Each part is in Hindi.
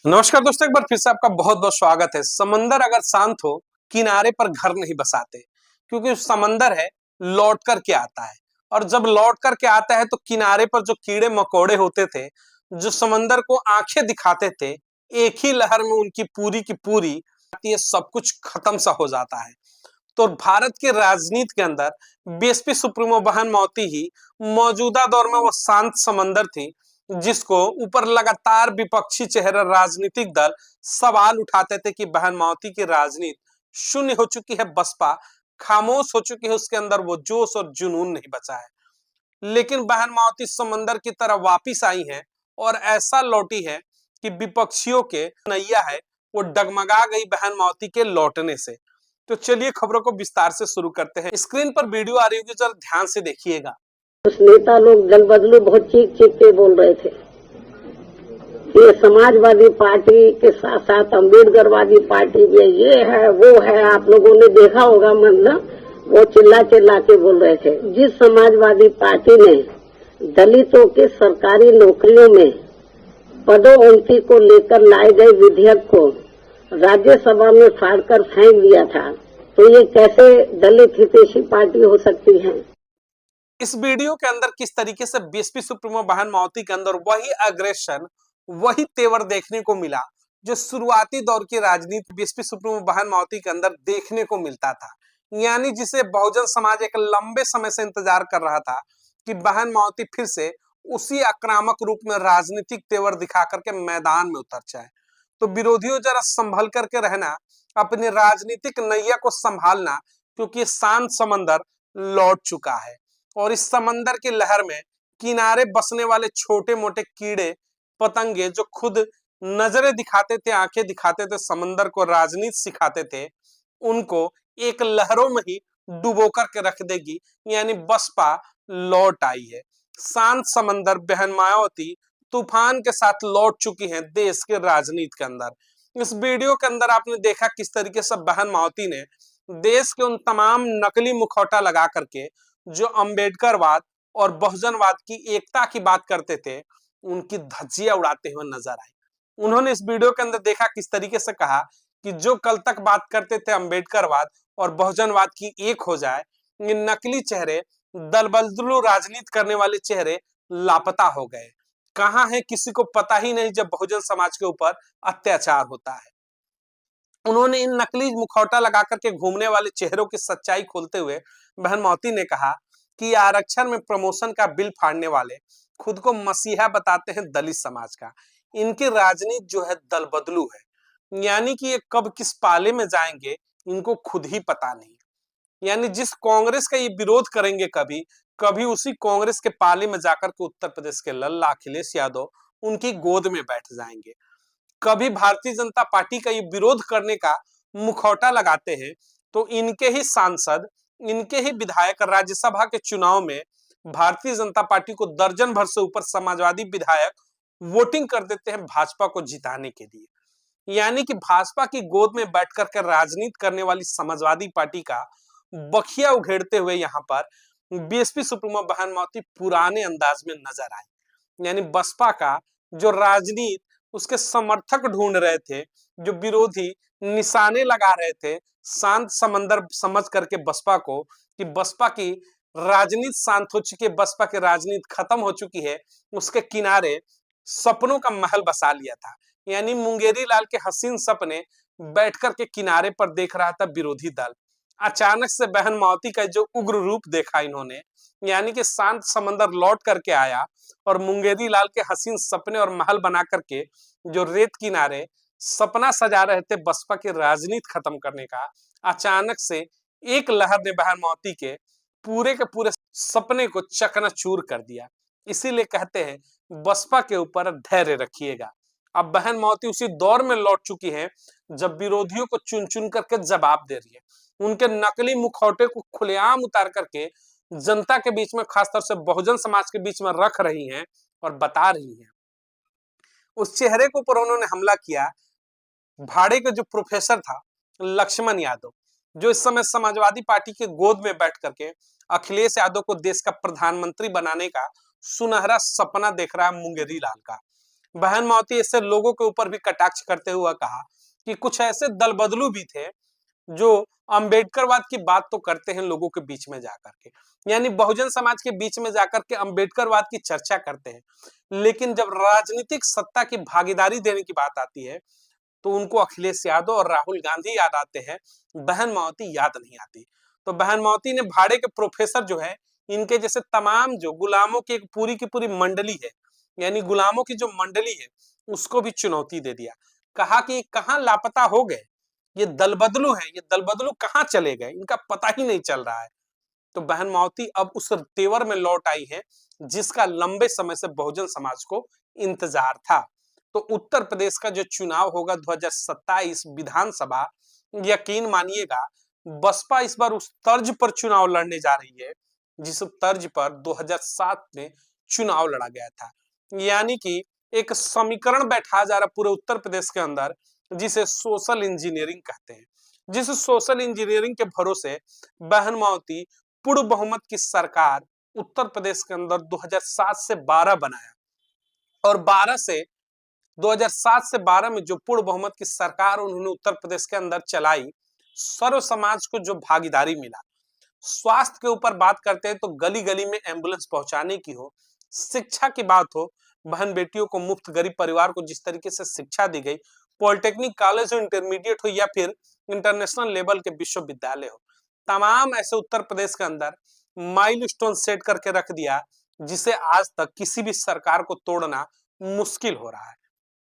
नमस्कार दोस्तों, एक बार फिर से आपका बहुत बहुत स्वागत है। समंदर अगर शांत हो, किनारे पर घर नहीं बसाते, क्योंकि समंदर है लौट कर के आता है। और जब लौट कर के आता है तो किनारे पर जो कीड़े मकोड़े होते थे, जो समंदर को आंखें दिखाते थे, एक ही लहर में उनकी पूरी की पूरी ये सब कुछ खत्म सा हो जाता है। तो भारत के राजनीति के अंदर बीएसपी सुप्रीमो बहन माओती ही मौजूदा दौर में वो शांत समंदर थी, जिसको ऊपर लगातार विपक्षी चेहरे राजनीतिक दल सवाल उठाते थे कि बहन माओती की राजनीति शून्य हो चुकी है, बसपा खामोश हो चुकी है, उसके अंदर वो जोश और जुनून नहीं बचा है। लेकिन बहन माओती समंदर की तरह वापिस आई है और ऐसा लौटी है कि विपक्षियों के नैया है वो डगमगा गई बहन माओती के लौटने से। तो चलिए खबरों को विस्तार से शुरू करते हैं। स्क्रीन पर वीडियो आ रही होगी, जरा ध्यान से देखिएगा। कुछ नेता लोग दल बदलू बहुत चीख चीख के बोल रहे थे कि ये समाजवादी पार्टी के साथ साथ अम्बेडकरवादी पार्टी भी ये है वो है। आप लोगों ने देखा होगा, मतलब वो चिल्ला चिल्ला के बोल रहे थे। जिस समाजवादी पार्टी ने दलितों के सरकारी नौकरियों में पदोन्नति को लेकर लाए गए विधेयक को राज्यसभा में फाड़कर फेंक दिया था, तो ये कैसे दलित हितैषी पार्टी हो सकती है। इस वीडियो के अंदर किस तरीके से बीएसपी सुप्रीमो बहन माओती के अंदर वही अग्रेशन, वही तेवर देखने को मिला जो शुरुआती दौर की राजनीति बीएसपी सुप्रीमो बहन माओती के अंदर देखने को मिलता था। यानी जिसे बहुजन समाज एक लंबे समय से इंतजार कर रहा था कि बहन माओती फिर से उसी आक्रामक रूप में राजनीतिक तेवर दिखा करके मैदान में उतर जाए। तो विरोधियों जरा संभल करके रहना, अपने राजनीतिक नैया को संभालना, क्योंकि शांत समंदर लौट चुका है। और इस समंदर की लहर में किनारे बसने वाले छोटे मोटे कीड़े पतंगे जो खुद नजरें दिखाते थे, आंखें दिखाते थे, समंदर को राजनीति सिखाते थे, उनको एक लहरों में ही डुबो करके रख देगी। यानी बसपा लौट आई है। शांत समंदर बहन मायावती तूफान के साथ लौट चुकी हैं देश के राजनीति के अंदर। इस वीडियो के अंदर आपने देखा किस तरीके से बहन मायावती ने देश के उन तमाम नकली मुखौटा लगा करके जो अंबेडकरवाद और बहुजनवाद की एकता की बात करते थे, उनकी धज्जियां उड़ाते हुए नजर आई। उन्होंने इस वीडियो के अंदर देखा किस तरीके से कहा कि जो कल तक बात करते थे अंबेडकरवाद और बहुजनवाद की एक हो जाए, ये नकली चेहरे, दल बदलू राजनीति करने वाले चेहरे लापता हो गए। कहां है किसी को पता ही नहीं जब बहुजन समाज के ऊपर अत्याचार होता है। उन्होंने इन नकली मुखौटा लगा करके घूमने वाले चेहरों की सच्चाई खोलते हुए बहन माओती ने कहा कि आरक्षण में प्रमोशन का बिल फाड़ने वाले खुद को मसीहा बताते हैं दलित समाज का। इनकी राजनीति जो है दल बदलू है, यानी कि ये कब किस पाले में जाएंगे इनको खुद ही पता नहीं। यानी जिस कांग्रेस का ये विरोध करेंगे कभी कभी उसी कांग्रेस के पाले में जाकर के उत्तर प्रदेश के लल्ला अखिलेश यादव उनकी गोद में बैठ जाएंगे। कभी भारतीय जनता पार्टी का ये विरोध करने का मुखौटा लगाते हैं तो इनके ही सांसद, इनके ही विधायक राज्यसभा के चुनाव में भारतीय जनता पार्टी को दर्जन भर से ऊपर समाजवादी विधायक वोटिंग कर देते हैं भाजपा को जिताने के लिए। यानी कि भाजपा की गोद में बैठ करके राजनीति करने वाली समाजवादी पार्टी का बखिया उघेड़ते हुए यहाँ पर बीएसपी सुप्रीमो बहन माओती पुराने अंदाज में नजर आई। यानी बसपा का जो राजनीति उसके समर्थक ढूंढ रहे थे, जो विरोधी निशाने लगा रहे थे शांत समंदर समझ करके बसपा को, कि बसपा की राजनीति शांत हो चुकी है, बसपा की राजनीति खत्म हो चुकी है, उसके किनारे सपनों का महल बसा लिया था। यानी मुंगेरी लाल के हसीन सपने बैठकर के किनारे पर देख रहा था विरोधी दल। अचानक से बहन माओती का जो उग्र रूप देखा इन्होंने, यानी कि शांत समंदर लौट करके आया और मुंगेरी लाल के हसीन सपने और महल बना करके जो रेत किनारे सपना सजा रहे थे बसपा की राजनीति खत्म करने का, अचानक से एक लहर ने बहन माओती के पूरे सपने को चकनाचूर कर दिया। इसीलिए कहते हैं बसपा के ऊपर धैर्य रखिएगा। अब बहन माओती उसी दौर में लौट चुकी है जब विरोधियों को चुन चुन करके जवाब दे रही है, उनके नकली मुखौटे को खुलेआम उतार करके जनता के बीच में, खासतौर से बहुजन समाज के बीच में रख रही हैं और बता रही हैं। उस चेहरे के ऊपर उन्होंने हमला किया, भाड़े का जो प्रोफेसर था लक्ष्मण यादव, जो इस समय समाजवादी पार्टी के गोद में बैठ करके अखिलेश यादव को देश का प्रधानमंत्री बनाने का सुनहरा सपना देख रहा है मुंगेरी लाल का। बहन मावती ऐसे लोगों के ऊपर भी कटाक्ष करते हुए कहा कि कुछ ऐसे दल बदलू भी थे जो अंबेडकरवाद की बात तो करते हैं लोगों के बीच में जाकर के, यानी बहुजन समाज के बीच में जाकर के अंबेडकरवाद की चर्चा करते हैं, लेकिन जब राजनीतिक सत्ता की भागीदारी देने की बात आती है तो उनको अखिलेश यादव और राहुल गांधी याद आते हैं, बहन मावती याद नहीं आती। तो बहन मावती ने भाड़े के प्रोफेसर जो है, इनके जैसे तमाम जो गुलामों की एक पूरी की पूरी मंडली है, यानी गुलामों की जो मंडली है, उसको भी चुनौती दे दिया। कहा कि कहां लापता हो गए, ये दल बदलू है, ये दल बदलू कहां चले गए, इनका पता ही नहीं चल रहा है। तो बहन मावती अब उस तेवर में लौट आई है जिसका लंबे समय से बहुजन समाज को इंतजार था। तो उत्तर प्रदेश का जो चुनाव होगा 2027 विधानसभा, यकीन मानिएगा बसपा इस बार उस तर्ज पर चुनाव लड़ने जा रही है जिस तर्ज पर 2007 में चुनाव लड़ा गया था। यानी कि एक समीकरण बैठा जा रहा पूरे उत्तर प्रदेश के अंदर जिसे सोशल इंजीनियरिंग कहते हैं। जिस सोशल इंजीनियरिंग के भरोसे बहन मावती पूर्ण बहुमत की सरकार उत्तर प्रदेश के अंदर 2007 से 12 बनाया, और 2007 से 12 में जो पूर्ण बहुमत की सरकार उन्होंने उत्तर प्रदेश के अंदर चलाई, सर्व समाज को जो भागीदारी मिला, स्वास्थ्य के ऊपर बात करते हैं तो गली गली में एम्बुलेंस पहुंचाने की हो, शिक्षा की बात हो, बहन बेटियों को मुफ्त, गरीब परिवार को जिस तरीके से शिक्षा दी गई, पॉलिटेक्निक कॉलेज हो, इंटरमीडिएट हो या फिर इंटरनेशनल लेवल के विश्वविद्यालय हो, तमाम ऐसे उत्तर प्रदेश के अंदर माइलस्टोन सेट करके रख दिया जिसे आज तक किसी भी सरकार को तोड़ना मुश्किल हो रहा है।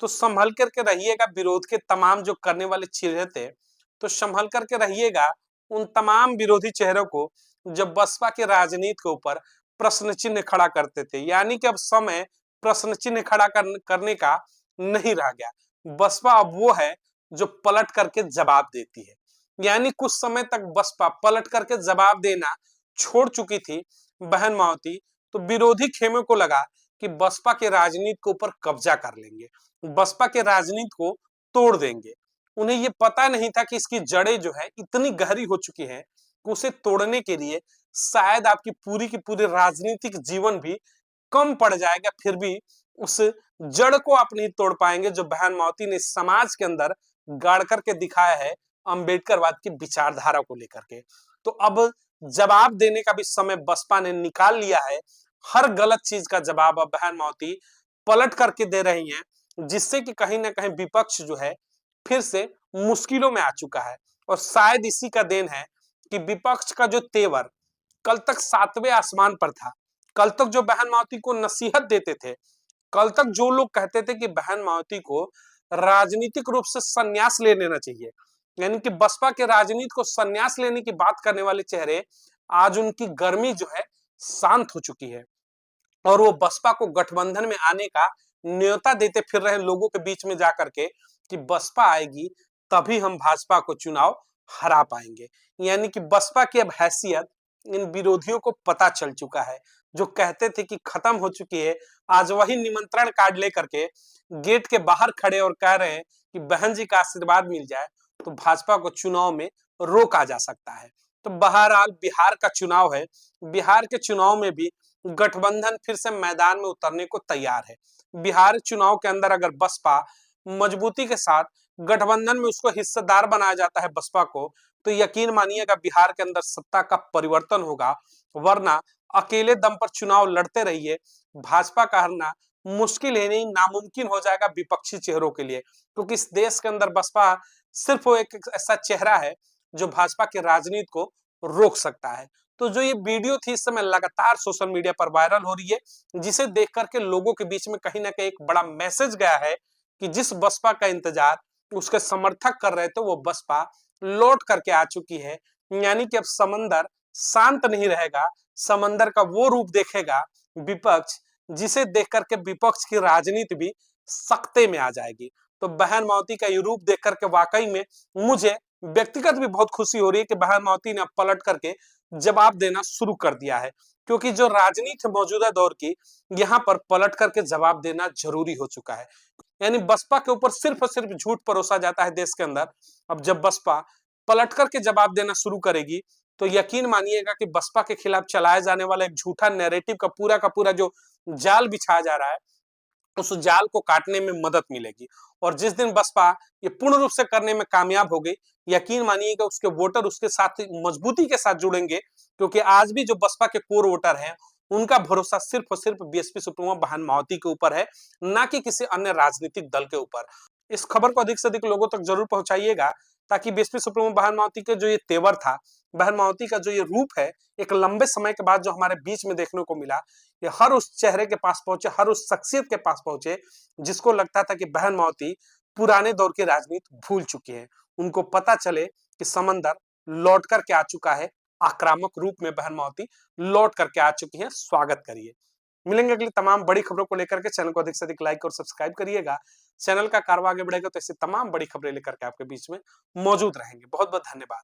तो संभल करके रहिएगा विरोध के तमाम जो करने वाले चेहरे थे, तो संभल करके रहिएगा उन तमाम विरोधी चेहरों को जब बसपा के राजनीति के ऊपर प्रश्न चिन्ह खड़ा करते थे। यानी कि अब समय प्रश्न चिन्ह खड़ा करने का नहीं रह गया। बसपा अब वो है जो पलट करके जवाब देती है। यानी कुछ समय तक बसपा पलट करके जवाब देना छोड़ चुकी थी बहन मावती, तो विरोधी खेमे को लगा कि बसपा के राजनीति के ऊपर कब्जा कर लेंगे, बसपा के राजनीति को तोड़ देंगे। उन्हें ये पता नहीं था कि इसकी जड़ें जो है इतनी गहरी हो चुकी है कि उसे तोड़ने के लिए शायद आपकी पूरी की पूरी राजनीतिक जीवन भी कम पड़ जाएगा, फिर भी उस जड़ को आप नहीं तोड़ पाएंगे जो बहन मावती ने समाज के अंदर गाड़ करके दिखाया है अंबेडकरवाद की विचारधारा को लेकर के। तो अब जवाब देने का भी समय बसपा ने निकाल लिया है। हर गलत चीज का जवाब अब बहन मावती पलट करके दे रही हैं, जिससे कि कहीं ना कहीं विपक्ष जो है फिर से मुश्किलों में आ चुका है। और शायद इसी का देन है कि विपक्ष का जो तेवर कल तक सातवें आसमान पर था, कल तक जो बहन मावती को नसीहत देते थे, कल तक जो लोग कहते थे कि बहन मावती को राजनीतिक रूप से संन्यास ले लेना चाहिए, यानी कि बसपा के राजनीति को संन्यास लेने की बात करने वाले चेहरे, आज उनकी गर्मी जो है शांत हो चुकी है और वो बसपा को गठबंधन में आने का न्योता देते फिर रहे लोगों के बीच में जाकर के कि बसपा आएगी तभी हम भाजपा को चुनाव हरा पाएंगे। यानी कि बसपा की अब हैसियत इन विरोधियों को पता चल चुका है। जो कहते थे कि खत्म हो चुकी है, आज वही निमंत्रण कार्ड लेकर के गेट के बाहर खड़े और कह रहे हैं कि बहन जी का आशीर्वाद मिल जाए तो भाजपा को चुनाव में रोका जा सकता है। तो बहरहाल बिहार का चुनाव है, बिहार के चुनाव में भी गठबंधन फिर से मैदान में उतरने को तैयार है। बिहार चुनाव के अंदर अगर बसपा मजबूती के साथ गठबंधन में उसको हिस्सेदार बनाया जाता है बसपा को, तो यकीन मानिएगा बिहार के अंदर सत्ता का परिवर्तन होगा। वरना अकेले दम पर चुनाव लड़ते रहिए, भाजपा का हारना मुश्किल है नहीं नामुमकिन हो जाएगा विपक्षी चेहरों के लिए, क्योंकि इस देश के अंदर बसपा सिर्फ वो एक ऐसा चेहरा है जो भाजपा की राजनीति को रोक सकता है। तो जो ये वीडियो थी इस समय लगातार सोशल मीडिया पर वायरल हो रही है, जिसे देख करके लोगों के बीच में कहीं ना कहीं एक बड़ा मैसेज गया है कि जिस बसपा का इंतजार उसके समर्थक कर रहे थे वो बसपा लौट करके आ चुकी है। यानी कि अब समंदर शांत नहीं रहेगा, समंदर का वो रूप देखेगा विपक्ष, जिसे देख करके विपक्ष की राजनीति भी सख्ते में आ जाएगी। तो बहन मावती का ये रूप देख करके वाकई में मुझे व्यक्तिगत भी बहुत खुशी हो रही है कि बहन मावती ने अब पलट करके जवाब देना शुरू कर दिया है, क्योंकि जो राजनीति मौजूदा दौर की यहाँ पर पलट करके जवाब देना जरूरी हो चुका है। यानी बसपा के ऊपर सिर्फ और सिर्फ झूठ परोसा जाता है देश के अंदर। अब जब बसपा पलट करके जवाब देना शुरू करेगी तो यकीन मानिएगा कि बसपा के खिलाफ चलाए जाने वाला एक झूठा नैरेटिव का पूरा जो जाल बिछाया जा रहा है उस जाल को काटने में मदद मिलेगी। और जिस दिन बसपा ये पूर्ण रूप से करने में कामयाब हो गई, यकीन मानिए कि उसके वोटर उसके साथ मजबूती के साथ जुड़ेंगे, क्योंकि आज भी जो बसपा के कोर वोटर हैं उनका भरोसा सिर्फ और सिर्फ बीएसपी सुप्रीमो बहन माओती के ऊपर है, ना कि किसी अन्य राजनीतिक दल के ऊपर। इस खबर को अधिक से अधिक लोगों तक जरूर पहुंचाइएगा, ताकि बीएसपी सुप्रीमो बहन माओती के जो ये तेवर था, बहन माओती का जो ये रूप है, एक लंबे समय के बाद जो हमारे बीच में देखने को मिला, ये हर उस चेहरे के पास पहुंचे, हर उस शख्सियत के पास पहुंचे जिसको लगता था कि बहन माओती पुराने दौर की राजनीति भूल चुकी है। उनको पता चले कि समंदर लौट करके आ चुका है, आक्रामक रूप में बहन माओती लौट करके आ चुकी है। स्वागत करिए। मिलेंगे अगली तमाम बड़ी खबरों को लेकर के। चैनल को अधिक से अधिक लाइक और सब्सक्राइब करिएगा। चैनल का कारवा आगे बढ़ेगा तो ऐसी तमाम बड़ी खबरें लेकर के आपके बीच में मौजूद रहेंगे। बहुत बहुत धन्यवाद।